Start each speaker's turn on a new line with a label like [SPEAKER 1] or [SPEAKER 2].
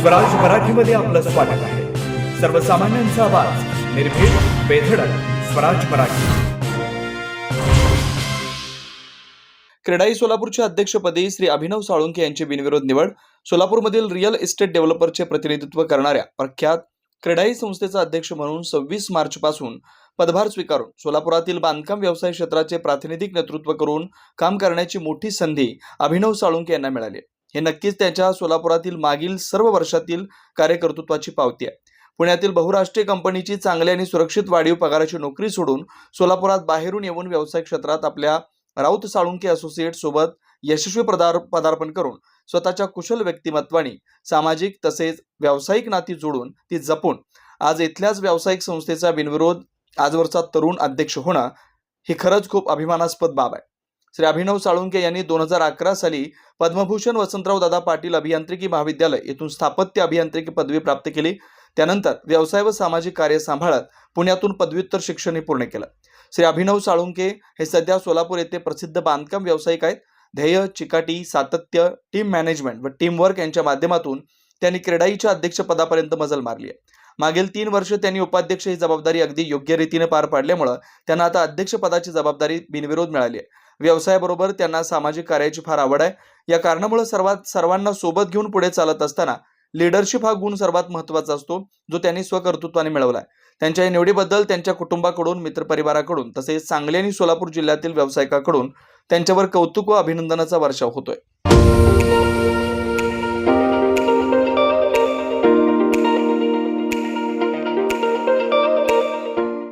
[SPEAKER 1] स्वराज मराठीमध्ये आपलं स्वागत आहे। सर्वसामान्यांचा आवाज, निर्भीड, बेधडक, स्वराज मराठी।
[SPEAKER 2] क्रेडाई सोलापूरच्या अध्यक्षपदी श्री अभिनव साळुंखे यांची बिनविरोध निवड। सोलापूरमधील रिअल इस्टेट डेव्हलपरचे प्रतिनिधित्व करणाऱ्या प्रख्यात क्रेडाई संस्थेचा अध्यक्ष म्हणून 26 मार्च पासून पदभार स्वीकारून सोलापुरातील बांधकाम व्यवसाय क्षेत्राचे प्रातिनिधिक नेतृत्व करून काम करण्याची मोठी संधी अभिनव साळुंखे यांना मिळाली। हे नक्कीच त्याच्या सोलापुरातील मागील सर्व वर्षातील कार्यकर्तृत्वाची पावती आहे। पुण्यातील बहुराष्ट्रीय कंपनीची चांगली आणि सुरक्षित वाढीव पगाराची नोकरी सोडून सोलापुरात बाहेरून येऊन व्यवसाय क्षेत्रात आपल्या राऊत साळुंखे असोसिएट सोबत यशस्वी पदार्पण करून स्वतःच्या कुशल व्यक्तिमत्वाने सामाजिक तसेच व्यावसायिक नाती जोडून ती जपून आज इथल्याच व्यावसायिक संस्थेचा बिनविरोध आजवरचा तरुण अध्यक्ष होणं ही खरंच खूप अभिमानास्पद बाब आहे। श्री अभिनव साळुंखे यांनी 2011 साली पद्मभूषण वसंतराव दादा पाटील अभियांत्रिकी महाविद्यालय येथून स्थापत्य अभियांत्रिकी पदवी प्राप्त केली। त्यानंतर व्यवसाय व सामाजिक कार्य सांभाळत पुण्यातून पदव्युत्तर शिक्षण पूर्ण केलं। श्री अभिनव साळुंखे हे सध्या सोलापूर येथे प्रसिद्ध बांधकाम व्यावसायिक आहेत। ध्येय, चिकाटी, सातत्य, टीम मॅनेजमेंट व टीम वर्क यांच्या माध्यमातून त्यांनी क्रेडाईच्या अध्यक्षपदापर्यंत मजल मारली आहे। मागील 3 वर्ष त्यांनी उपाध्यक्ष ही जबाबदारी अगदी योग्य रीतीने पार पाडल्यामुळे त्यांना आता अध्यक्षपदाची जबाबदारी बिनविरोध मिळाली आहे। व्यवसायाबरोबर त्यांना सामाजिक कार्याची फार आवड आहे। या कारणामुळे सर्वांना सोबत घेऊन पुढे चालत असताना लीडरशिप हा गुण सर्वात महत्त्वाचा असतो, जो त्यांनी स्वकर्तृत्वाने मिळवला आहे। त्यांच्या या निवडीबद्दल त्यांच्या कुटुंबाकडून, मित्रपरिवाराकडून तसेच सांगली आणि सोलापूर जिल्ह्यातील व्यावसायिकांकडून त्यांच्यावर कौतुक व अभिनंदनाचा वर्षाव होतोय।